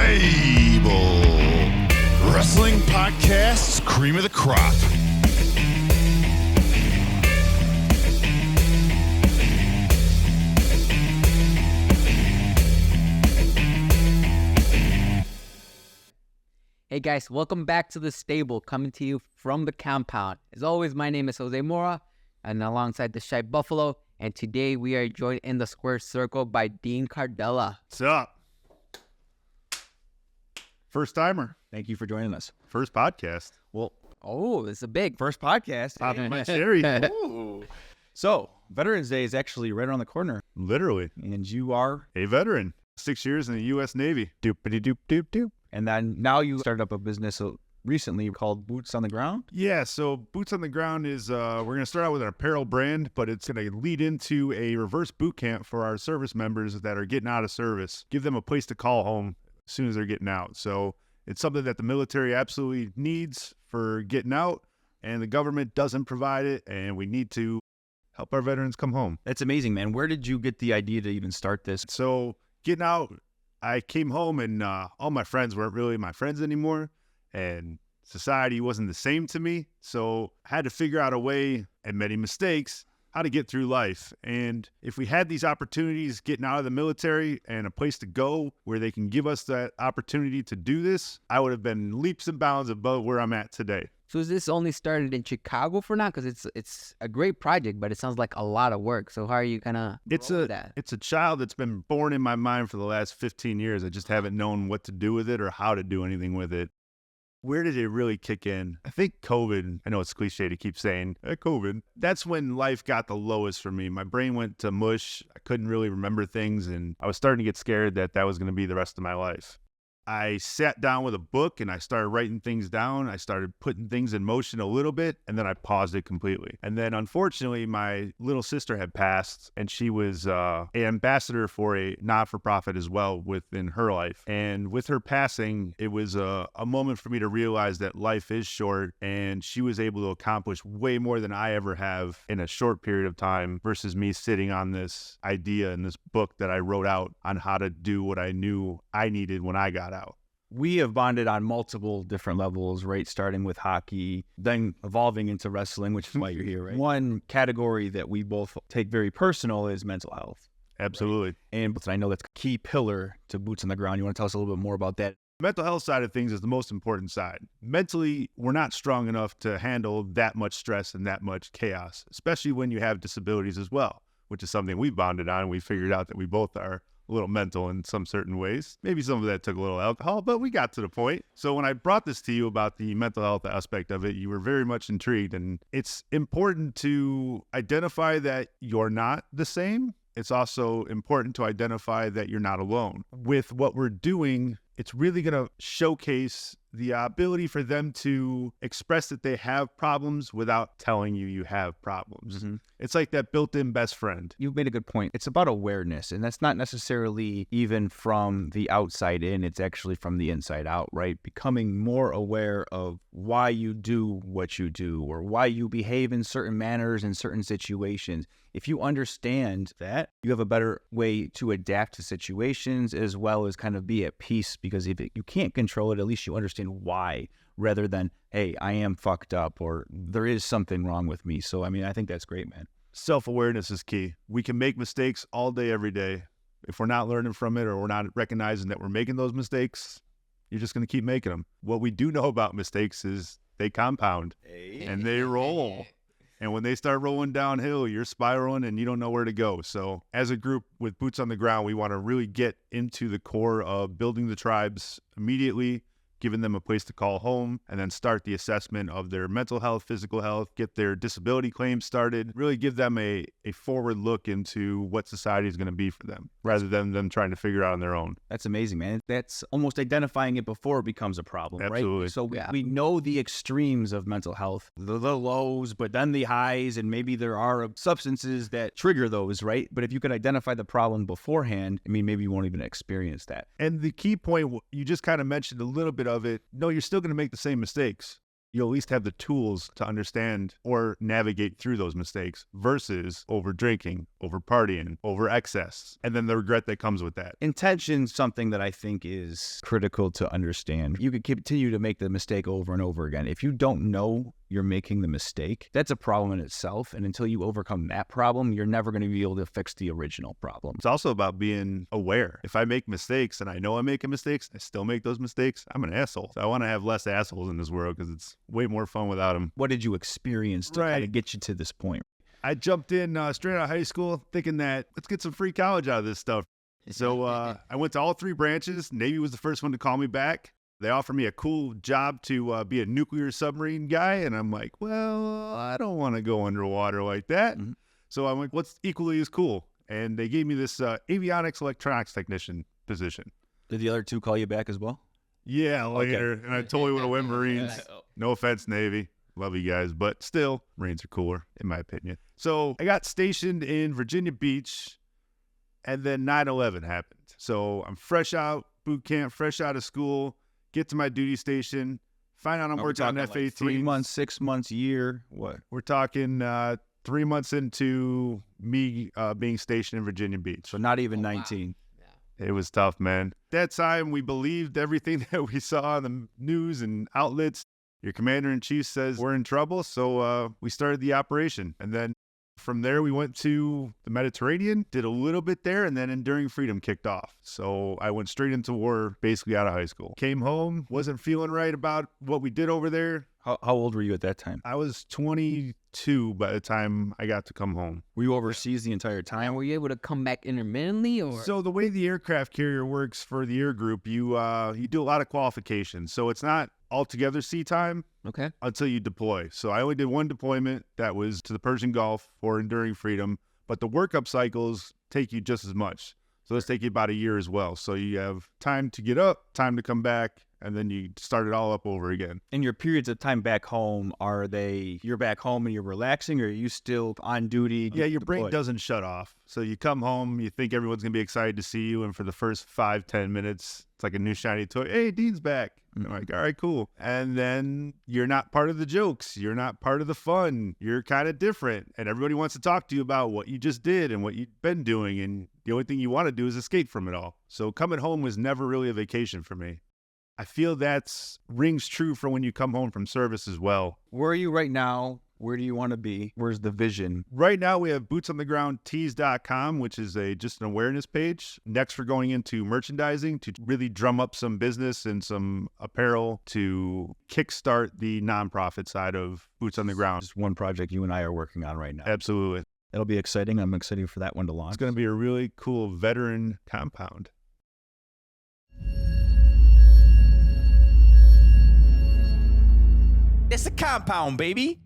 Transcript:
Stable. Wrestling Podcast's cream of the crop. Hey guys, welcome back to the stable, coming to you from the compound. As always, my name is Jose Mora, and alongside the Shy Buffalo, and today we are joined in the square circle by Dean Cardella. What's up? First timer. Thank you for joining us. First podcast. Well, It's a big first podcast. Top of my cherry. Ooh. So, Veterans Day is actually right around the corner, Literally. and you are, A veteran. 6 years in the U.S. Navy. doop-a-doop-doop-doop. And then now you started up a business recently called Boots on the Ground. Yeah, so Boots on the Ground is, we're going to start out with an apparel brand, but it's going to lead into a reverse boot camp for our service members that are getting out of service. Give them a place to call home as soon as they're getting out. So it's something that the military absolutely needs for getting out, and the government doesn't provide it, and we need to help our veterans come home. That's amazing, man. Where did you get the idea to even start this? So getting out, I came home and all my friends weren't really my friends anymore, and society wasn't the same to me. So I had to figure out a way, and many mistakes, how to get through life. And if we had these opportunities getting out of the military and a place to go where they can give us that opportunity to do this, I would have been leaps and bounds above where I'm at today. So is this only started in Chicago for now? Because it's a great project, but it sounds like a lot of work. So how are you gonna grow that? It's a child that's been born in my mind for the last 15 years. I just haven't known what to do with it or how to do anything with it. Where did it really kick in? I think COVID. I know it's cliche to keep saying COVID. That's when life got the lowest for me. My brain went to mush. I couldn't really remember things, and I was starting to get scared that that was going to be the rest of my life. I sat down with a book and I started writing things down. I started putting things in motion a little bit, and then I paused it completely. And then unfortunately, my little sister had passed, and she was an ambassador for a not-for-profit as well within her life. And with her passing, it was a moment for me to realize that life is short, and she was able to accomplish way more than I ever have in a short period of time versus me sitting on this idea in this book that I wrote out on how to do what I knew I needed when I got out. We have bonded on multiple different levels, right? Starting with hockey, then evolving into wrestling, which is why you're here, right? One category that we both take very personal is mental health. Absolutely. Right? And I know that's a key pillar to Boots on the Ground. You want to tell us a little bit more about that? Mental health side of things is the most important side. Mentally, we're not strong enough to handle that much stress and that much chaos, especially when you have disabilities as well, which is something we bonded on. We figured out that we both are a little mental in some certain ways. Maybe some of that took a little alcohol, but we got to the point. So when I brought this to you about the mental health aspect of it, you were very much intrigued. And it's important to identify that you're not the same. It's also important to identify that you're not alone. With what we're doing, it's really going to showcase the ability for them to express that they have problems without telling you you have problems. Mm-hmm. It's like that built-in best friend. You've made a good point. It's about awareness, and that's not necessarily even from the outside in. It's actually from the inside out, right? Becoming more aware of why you do what you do or why you behave in certain manners in certain situations. If you understand that, you have a better way to adapt to situations as well as kind of be at peace, because if you can't control it, at least you understand why, rather than, hey, I am fucked up or there is something wrong with me. So, I mean, I think that's great, man. Self-awareness is key. We can make mistakes all day, every day. If we're not learning from it or we're not recognizing that we're making those mistakes, you're just going to keep making them. What we do know about mistakes is they compound and they roll. And when they start rolling downhill, you're spiraling and you don't know where to go. So as a group with Boots on the Ground, we want to really get into the core of building the tribes immediately, giving them a place to call home, and then start the assessment of their mental health, physical health, get their disability claims started, really give them a forward look into what society is going to be for them, rather than them trying to figure it out on their own. That's amazing, man. That's almost identifying it before it becomes a problem, Absolutely. Right? So we know the extremes of mental health, the lows, but then the highs, and maybe there are substances that trigger those, right? But if you can identify the problem beforehand, I mean, maybe you won't even experience that. And the key point, you just kind of mentioned a little bit of it. No, you're still going to make the same mistakes. you'll at least have the tools to understand or navigate through those mistakes versus over drinking, over partying, over excess, and then the regret that comes with that. Intention's something that I think is critical to understand. You could continue to make the mistake over and over again. If you don't know you're making the mistake, that's a problem in itself. And until you overcome that problem, you're never going to be able to fix the original problem. It's also about being aware. If I make mistakes and I know I'm making mistakes, I still make those mistakes, I'm an asshole. So I want to have less assholes in this world because it's way more fun without them. What did you experience to kind of get you to this point? I jumped in straight out of high school thinking that let's get some free college out of this stuff. So I went to all 3 branches. Navy was the first one to call me back. They offered me a cool job to be a nuclear submarine guy. And I'm like, well, I don't want to go underwater like that. Mm-hmm. So I'm like, what's equally as cool? And they gave me this avionics electronics technician position. Did the other 2 call you back as well? Yeah, later. Okay. And I totally would have went Marines. No offense, Navy. Love you guys. But still, Marines are cooler, in my opinion. So I got stationed in Virginia Beach, and then 9/11 happened. So I'm fresh out boot camp, fresh out of school, get to my duty station, find out I'm working on F-18. Like 3 months, 6 months, year, what? We're talking 3 months into me being stationed in Virginia Beach. So not even 19. Wow. Yeah. It was tough, man. That time, we believed everything that we saw on the news and outlets. Your commander-in-chief says we're in trouble, so we started the operation. And then from there, we went to the Mediterranean, did a little bit there, and then Enduring Freedom kicked off. So I went straight into war, basically out of high school. Came home, wasn't feeling right about what we did over there. How old were you at that time? I was 22 by the time I got to come home. Were you overseas the entire time? And were you able to come back intermittently, or? So the way the aircraft carrier works for the air group, you do a lot of qualifications. So it's not altogether sea time until you deploy. So I only did one deployment that was to the Persian Gulf for Enduring Freedom, but the workup cycles take you just as much. So those take you about a year as well. So you have time to get up, time to come back, and then you start it all up over again. And your periods of time back home, you're back home and you're relaxing, or are you still on duty? Yeah, your brain doesn't shut off. So you come home, you think everyone's going to be excited to see you, and for the first 5-10 minutes, it's like a new shiny toy. Hey, Dean's back. Mm-hmm. I'm like, all right, cool. And then you're not part of the jokes. You're not part of the fun. You're kind of different. And everybody wants to talk to you about what you just did and what you've been doing. And the only thing you want to do is escape from it all. So coming home was never really a vacation for me. I feel that's rings true for when you come home from service as well. Where are you right now? Where do you want to be? Where's the vision? Right now, we have bootsonthegroundtees.com, which is just an awareness page. Next, we're going into merchandising to really drum up some business and some apparel to kickstart the nonprofit side of Boots on the Ground. Just one project you and I are working on right now. Absolutely. It'll be exciting. I'm excited for that one to launch. It's going to be a really cool veteran compound. It's a compound, baby.